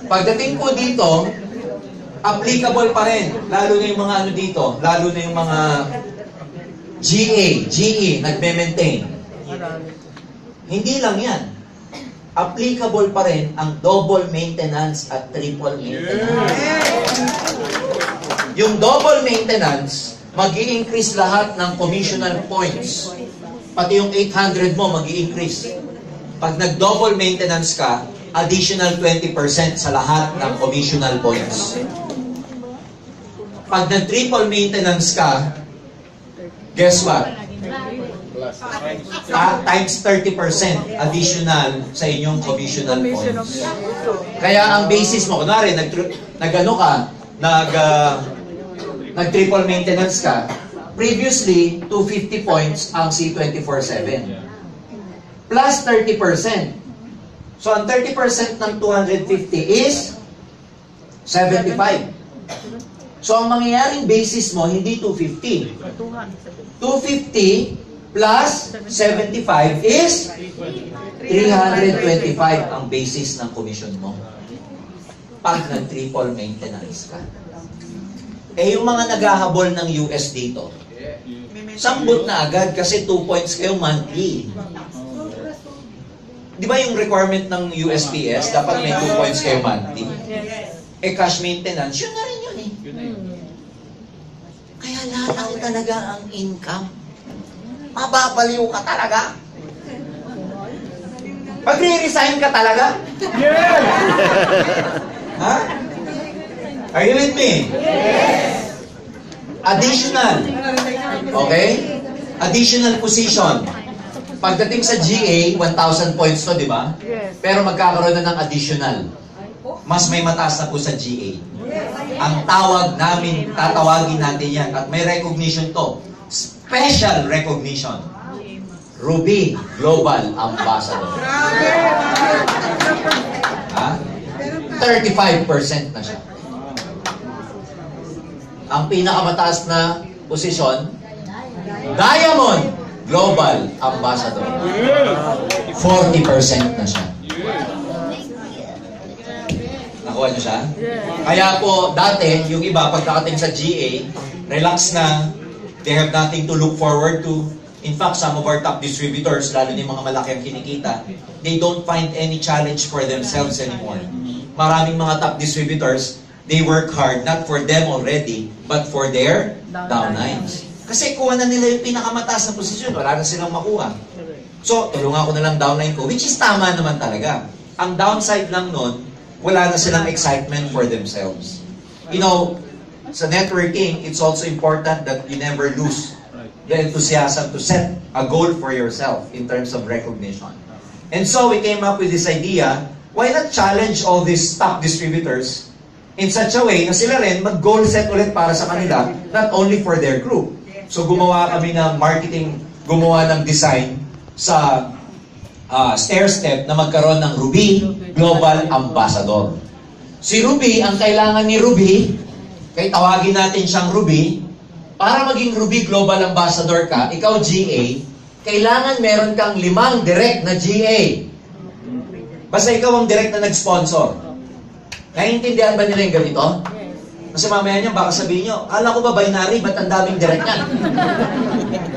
Pagdating po dito, applicable pa rin. Lalo na yung mga ano dito, lalo na yung mga GA, GE, nagme-maintain. Hindi lang yan. Applicable pa rin ang double maintenance at triple maintenance. Yung double maintenance, mag-i-increase lahat ng commissional points. Pati yung 800 mo, mag-i-increase. Pag nag-double maintenance ka, additional 20% sa lahat ng commissional points. Pag nag-triple maintenance ka, guess what? Times 30% additional sa inyong commissional points. Kaya ang basis mo, kunwari, nag-triple maintenance ka, previously, 250 points ang C24/7. Plus 30%. So, ang 30% ng 250 is 75. So, ang mangyayaring basis mo, hindi 250. 250 plus 75 is 325 ang basis ng commission mo. Pag nag-triple maintenance ka. Eh, yung mga naghahabol ng US dito, sambot na agad kasi 2 points kayo monthly. Di ba yung requirement ng USPS, dapat may 2 points kayo monthly? Eh, cash maintenance, yun na rin yun eh. Kaya lalaki talaga ang income. Mababaliw ka talaga. Magre-resign ka talaga? Yes! Ha? Are you with me? Yes! Additional. Okay? Additional position. Pagdating sa GA, 1,000 points to, di ba? Yes. Pero magkakaroon na ng additional. Mas may mataas na po sa GA. Ang tawag namin, tatawagin natin yan. At may recognition to. Special recognition. Ruby Global Ambassador. Ha? 35% na siya. Ang pinakamataas na posisyon, Diamond Global Ambassador. 40% na siya. Nakuha niyo siya? Kaya po, dati, yung iba, pagkakating sa GA, relax na, they have nothing to look forward to. In fact, some of our top distributors, lalo na yung mga malaki ang kinikita, they don't find any challenge for themselves anymore. Maraming mga top distributors, they work hard, not for them already, but for their downlines. Kasi kuha na nila yung pinakamataas na posisyon, wala na silang makuha. So, tulungan ko na lang downline ko, which is tama naman talaga. Ang downside lang nun, wala na silang excitement for themselves. You know, sa networking, it's also important that you never lose the enthusiasm to set a goal for yourself in terms of recognition. And so, we came up with this idea, why not challenge all these top distributors in such a way na sila rin mag-goal set ulit para sa kanila, not only for their group. So, gumawa kami ng marketing, gumawa ng design sa stair-step na magkaroon ng Ruby Global Ambassador. Si Ruby, ang kailangan ni Ruby, kaya tawagin natin siyang Ruby, para maging Ruby Global Ambassador ka, ikaw GA, kailangan meron kang 5 direct na GA. Basta ikaw ang direct na nag-sponsor. Naiintindihan ba nila yung ganito? Kasi mamaya niya, baka sabihin nyo, kala ko ba binary, ba't ang daming direct yan?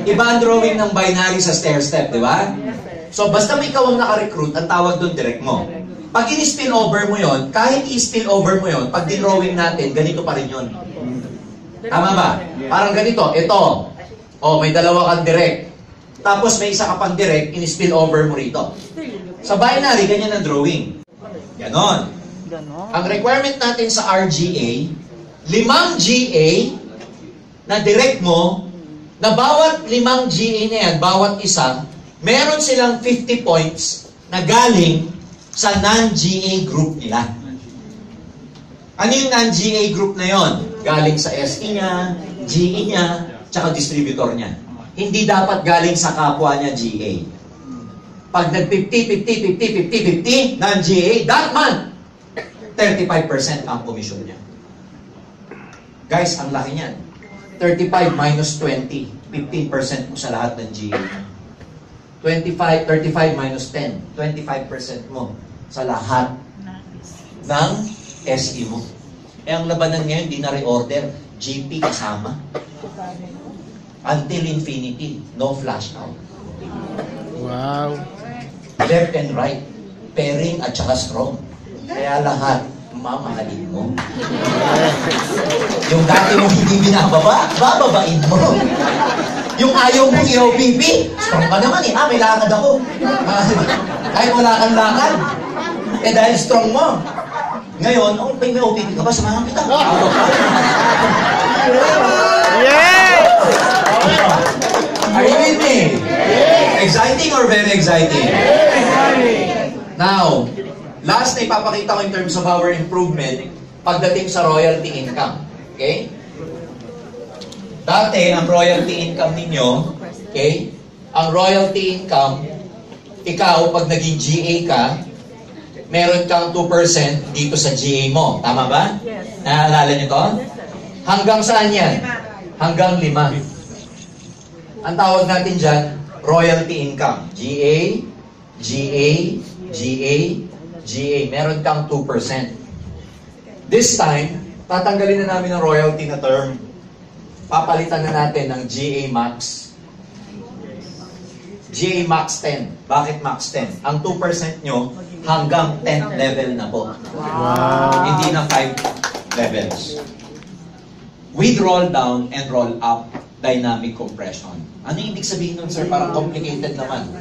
Iba ang drawing ng binary sa stair-step, di ba? So, basta may ikaw ang naka-recruit, ang tawag doon direct mo. Pag in-spill over mo yon, kahit i-spill over mo yon, pag din-drawing natin, ganito pa rin yun. Tama ba? Parang ganito, ito. O, may 2 kang direct. Tapos may isa ka pang direct, in-spill over mo rito. Sa binary, ganyan ang drawing. Ganon. Ang requirement natin sa RGA, 5 GA na direct mo, na bawat 5 GA na yan, bawat isa, meron silang 50 points na galing sa non-GA group nila. Ano yung non-GA group na yon? Galing sa SE niya, GE niya, tsaka distributor niya. Hindi dapat galing sa kapwa niya GA. Pag nag-50, 50, 50, 50, 50, non-GA, that month, 35% ang commission niya. Guys, ang laki niyan. 35 minus 20, 15% mo sa lahat ng GA. 35 minus 10, 25% mo sa lahat ng SE mo. Eh, ang labanan ngayon, di na reorder. GP kasama. Until infinity. No flash out. Wow. Left and right. Pairing at saka strong. Kaya lahat, mamahalin mo. Yung dati mo hindi binababa, bababain mo. Yung ayaw mong i-OPP, strong ka naman eh. May lakad ako. Kahit wala kang lakad. Eh dahil strong mo. Ngayon, may OPP ka ba? Samahan kita. Yes! Are you with me? Exciting or very exciting? Now, last na ipapakita ko in terms of our improvement pagdating sa royalty income. Okay? Dati, ang royalty income ninyo, okay? Ang royalty income, ikaw, pag naging GA ka, meron kang 2% dito sa GA mo. Tama ba? Yes. Naalala niyo to? Hanggang saan yan? Hanggang 5. Ang tawag natin dyan, royalty income. GA, GA, GA, GA. Meron kang 2%. This time, tatanggalin na namin ang royalty na term. Papalitan na natin ng GA Max. GA Max 10. Bakit Max 10? Ang 2% nyo hanggang 10th level na po. Wow. Hindi na 5 levels. With roll down and roll up dynamic compression. Ano yung ibig sabihin nun, sir? Parang complicated naman.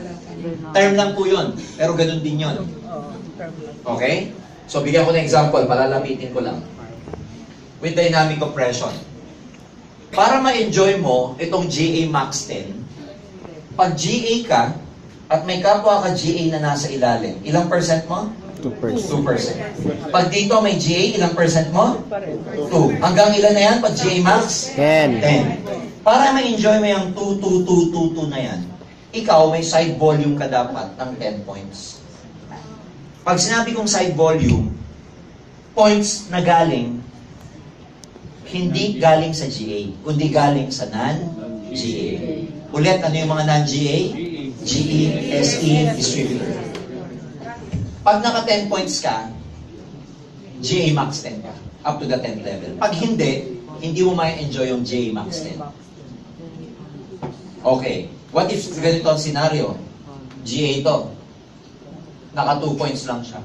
Term lang po yun, pero ganun din yun. Okay? So, bigyan ko ng example, palalapitin ko lang. With dynamic compression. Para ma-enjoy mo itong GA Max 10, pag GA ka, at may kapwa ka GA na nasa ilalim, ilang percent mo? 2%. 2%. Pag dito may GA, ilang percent mo? 2. Hanggang ilan na yan? Pag GA Max? 10. 10. Para ma-enjoy mo yung 2, 2, 2, 2, 2 na yan, ikaw may side volume ka dapat ng 10 points. Pag sinabi kong side volume, points na galing, hindi galing sa GA, kundi galing sa non-GA. Ulit, ano yung mga non-GA? GE, SE, distributor. Pag naka 10 points ka, GA Max 10 ka, up to the 10th level. Pag hindi mo ma-enjoy yung GA Max 10. Okay, what if ganito ang scenario? GA to. Naka 2 points lang siya.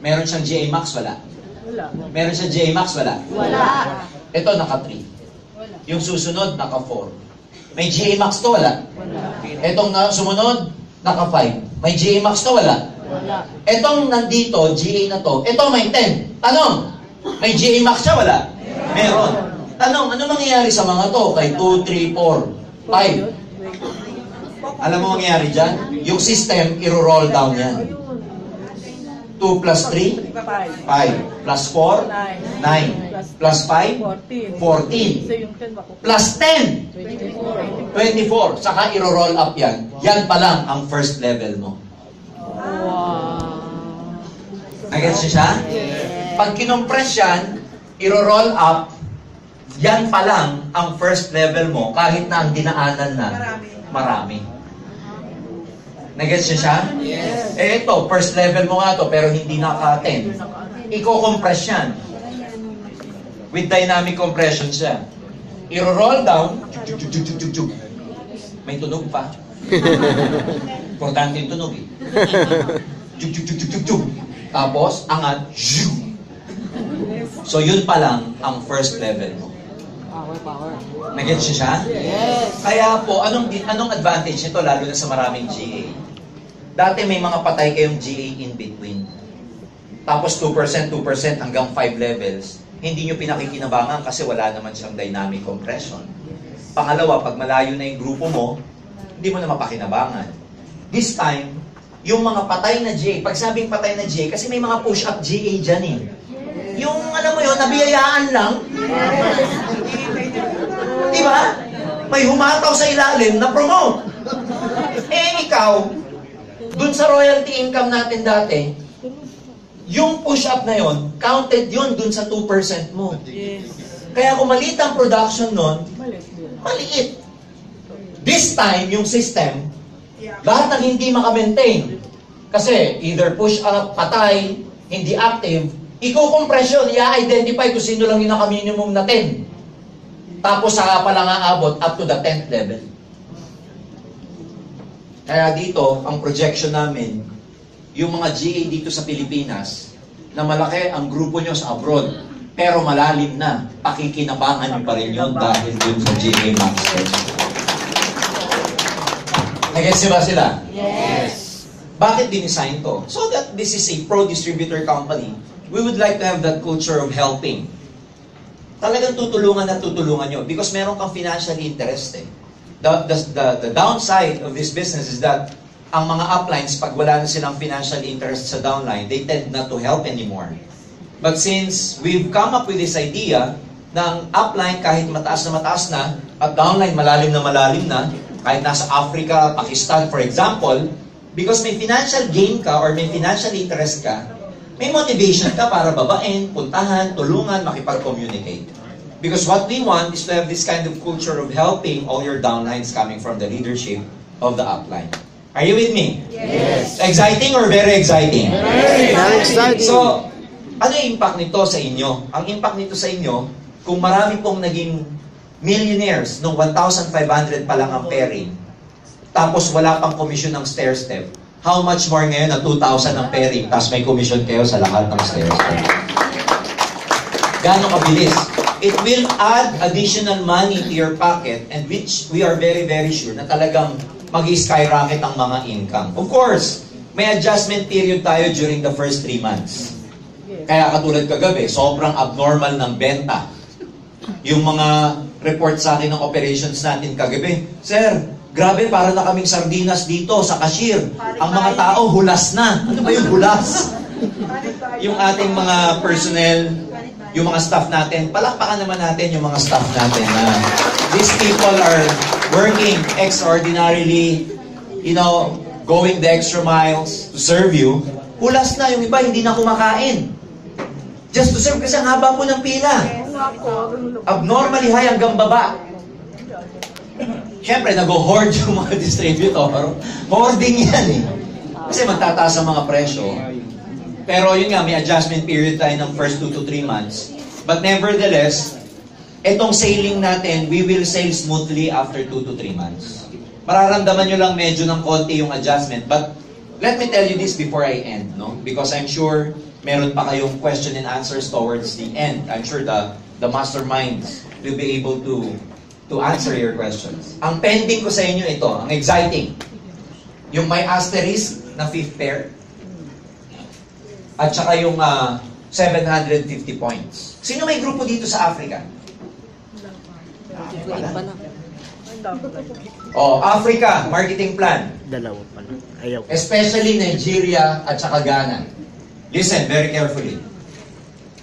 Meron siyang GA Max, wala. Meron siyang GA Max, wala. Ito, naka 3. Yung susunod, naka 4. May GA Max to, wala. Itong sumunod, naka 5. May GA Max to, wala. Itong nandito, GA na to, ito may 10. Tanong, may GA Max siya, wala? Meron. Tanong, ano mangyayari sa mga to? Kay 2, 3, 4, 5. Alam mo mangyayari dyan? Yung system, iro-roll down yan. 2 plus 3? 5. Plus 4? 9. Plus 5? 14. Plus 10? 24. Saka iro-roll up yan. Yan pa lang ang first level mo. Nagets niyo siya? Pag kinompress yan, iro-roll up, yan pa lang ang first level mo kahit na ang dinaanan na marami. Nagets niyo siya? Eh ito, first level mo nga to pero hindi naka-10. Iko-compress yan. With dynamic compression siya. Iro-roll down, may tunog pa. Importante yung tunog eh. Tapos, angat. So, yun pa lang ang first level mo. Nag-get siya? Yes. Kaya po, anong advantage nito lalo na sa maraming GA? Dati may mga patay kayong GA in between. Tapos 2%, 2% hanggang 5 levels. Hindi nyo pinakikinabangan kasi wala naman siyang dynamic compression. Pangalawa, pag malayo na yung grupo mo, hindi mo na mapakinabangan. This time, yung mga patay na GA, pag sabing patay na GA, kasi may mga push-up GA dyan eh. Yung, alam mo yun, nabiyayaan lang. Diba? May humataw sa ilalim na promote. Eh, ikaw, dun sa royalty income natin dati, yung push-up na yon, counted yun dun sa 2% mo. Kaya kung maliit ang production nun, maliit. This time, yung system, lahat ng hindi maka-maintain. Kasi either push-up, patay, hindi active, i-compress yun, i-identify kung sino lang yung naka-minimum na 10. Tapos saka pa lang aabot up to the 10th level. Kaya dito, ang projection namin, yung mga GA dito sa Pilipinas, na malaki ang grupo nyo sa abroad, pero malalim na, pakikinabangan nyo pa rin yun dahil dun sa GA Masters. Nag-gets ba sila? Yes. Bakit dinisign to? So that this is a pro-distributor company, we would like to have that culture of helping. Talagang tutulungan nyo because meron kang financial interest eh. The downside of this business is that ang mga uplines, pag wala na silang financial interest sa downline, they tend not to help anymore. But since we've come up with this idea na ang upline kahit mataas na at downline malalim na, kahit nasa Africa, Pakistan for example, because may financial gain ka or may financial interest ka, may motivation ka para babain, puntahan, tulungan, makipag-communicate. Because what we want is to have this kind of culture of helping all your downlines coming from the leadership of the upline. Are you with me? Yes. Exciting or very exciting? Very exciting. So, ano yung impact nito sa inyo? Ang impact nito sa inyo, kung marami pong naging millionaires nung 1,500 pa lang ang pairing, tapos wala pang commission ng stair step, how much more ngayon na 2,000 ang pairing, tapos may commission kayo sa lahat ng stair step? Gano'ng kabilis? It will add additional money to your pocket and which we are very, very sure na talagang mag-skyrocket ang mga income. Of course, may adjustment period tayo during the first 3 months. Kaya katulad kagabi, sobrang abnormal ng benta. Yung mga report sa akin ng operations natin kagabi, Sir, grabe, para na kaming sardinas dito sa cashier. Ang mga tao, hulas na. Ano ba yung hulas? Yung ating mga personnel, yung mga staff natin, palakpakan naman natin yung mga staff natin na these people are working extraordinarily, going the extra miles to serve you. Hulas na, yung iba hindi na kumakain. Just to serve kasi ang haba po ng pila. Abnormally high hanggang baba. Siyempre, nag-hoard yung mga distributor. Hoarding yan eh. Kasi magtataas ang mga presyo. Pero yun nga, may adjustment period tayo ng first 2 to 3 months. But nevertheless, etong sailing natin, we will sail smoothly after 2 to 3 months. Mararamdaman nyo lang medyo ng konti yung adjustment. But let me tell you this before I end, no? Because I'm sure meron pa kayong question and answers towards the end. I'm sure the masterminds will be able to answer your questions. Ang pending ko sa inyo ito, ang exciting. Yung may asterisk na 5th pair, at saka yung 750 points. Sino may grupo dito sa Africa? Africa, marketing plan. Dalawa pa lang. Ayaw. Especially Nigeria at saka Ghana. Listen very carefully.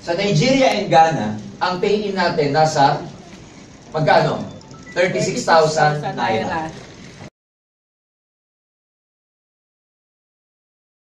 Sa Nigeria and Ghana, ang pay-in natin nasa magkano? 36,000 naira.